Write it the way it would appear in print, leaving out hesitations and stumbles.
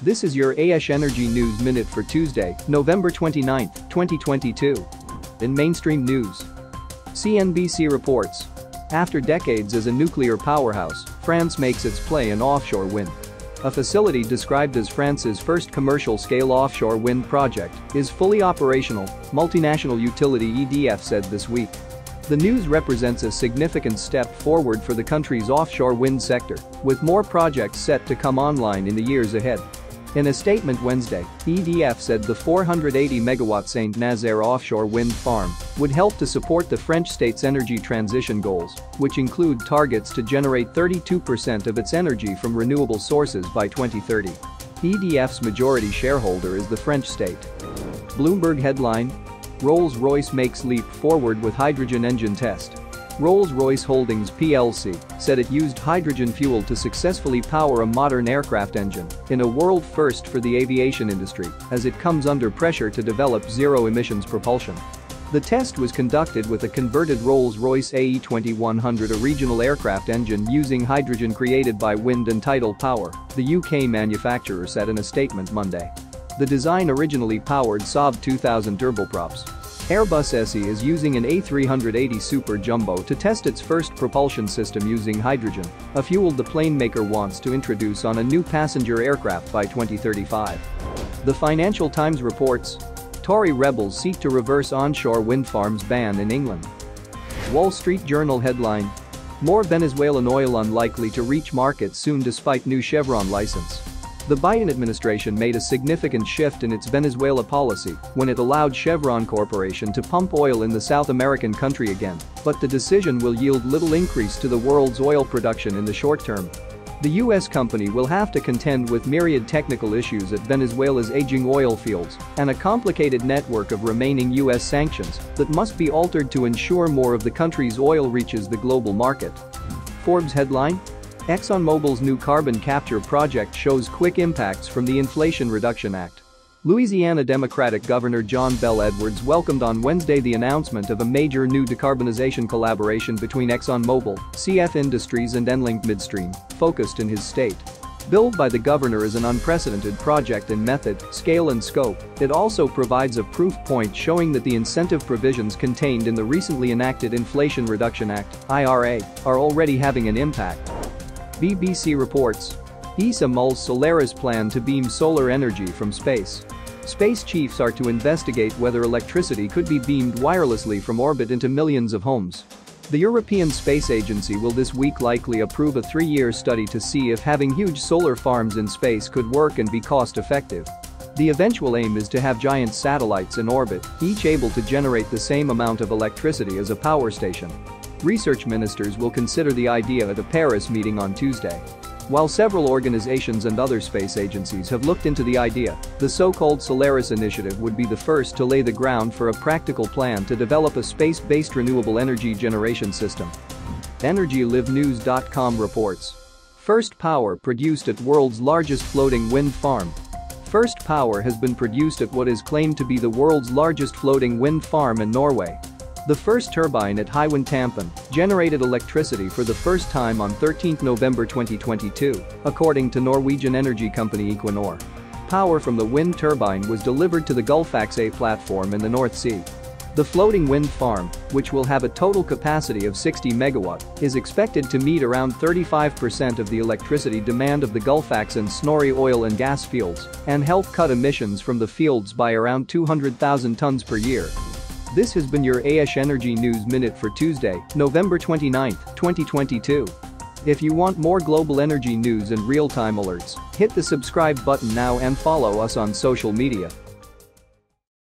This is your AESH Energy News Minute for Tuesday, November 29, 2022. In mainstream news, CNBC reports. After decades as a nuclear powerhouse, France makes its play in offshore wind. A facility described as France's first commercial-scale offshore wind project is fully operational, multinational utility EDF said this week. The news represents a significant step forward for the country's offshore wind sector, with more projects set to come online in the years ahead. In a statement Wednesday, EDF said the 480-megawatt Saint-Nazaire offshore wind farm would help to support the French state's energy transition goals, which include targets to generate 32% of its energy from renewable sources by 2030. EDF's majority shareholder is the French state. Bloomberg headline: Rolls-Royce makes leap forward with hydrogen engine test. Rolls-Royce Holdings plc said it used hydrogen fuel to successfully power a modern aircraft engine, in a world first for the aviation industry, as it comes under pressure to develop zero-emissions propulsion. The test was conducted with a converted Rolls-Royce AE2100, a regional aircraft engine using hydrogen created by wind and tidal power, the UK manufacturer said in a statement Monday. The design originally powered Saab 2000 turboprops. Airbus SE is using an A380 Super Jumbo to test its first propulsion system using hydrogen, a fuel the plane maker wants to introduce on a new passenger aircraft by 2035. The Financial Times reports. Tory rebels seek to reverse onshore wind farms ban in England. Wall Street Journal headline: More Venezuelan oil unlikely to reach markets soon despite new Chevron license. The Biden administration made a significant shift in its Venezuela policy when it allowed Chevron Corporation to pump oil in the South American country again, but the decision will yield little increase to the world's oil production in the short term. The U.S. company will have to contend with myriad technical issues at Venezuela's aging oil fields and a complicated network of remaining U.S. sanctions that must be altered to ensure more of the country's oil reaches the global market. Forbes headline: ExxonMobil's new carbon capture project shows quick impacts from the Inflation Reduction Act. Louisiana Democratic Governor John Bel Edwards welcomed on Wednesday the announcement of a major new decarbonization collaboration between ExxonMobil, CF Industries and EnLink Midstream, focused in his state. Billed by the governor as an unprecedented project in method, scale and scope, it also provides a proof point showing that the incentive provisions contained in the recently enacted Inflation Reduction Act (IRA) are already having an impact. BBC reports. ESA mulls Solaris' plan to beam solar energy from space. Space chiefs are to investigate whether electricity could be beamed wirelessly from orbit into millions of homes. The European Space Agency will this week likely approve a 3-year study to see if having huge solar farms in space could work and be cost-effective. The eventual aim is to have giant satellites in orbit, each able to generate the same amount of electricity as a power station. Research ministers will consider the idea at a Paris meeting on Tuesday. While several organizations and other space agencies have looked into the idea, the so-called Solaris initiative would be the first to lay the ground for a practical plan to develop a space-based renewable energy generation system. EnergyLiveNews.com reports. First power produced at world's largest floating wind farm. First power has been produced at what is claimed to be the world's largest floating wind farm in Norway. The first turbine at Hywind Tampen generated electricity for the first time on 13 November 2022, according to Norwegian energy company Equinor. Power from the wind turbine was delivered to the Gullfaks A platform in the North Sea. The floating wind farm, which will have a total capacity of 60 megawatt, is expected to meet around 35% of the electricity demand of the Gullfaks and Snorri oil and gas fields and help cut emissions from the fields by around 200,000 tons per year. This has been your AESH Energy News Minute for Tuesday, November 29, 2022. If you want more global energy news and real-time alerts, hit the subscribe button now and follow us on social media.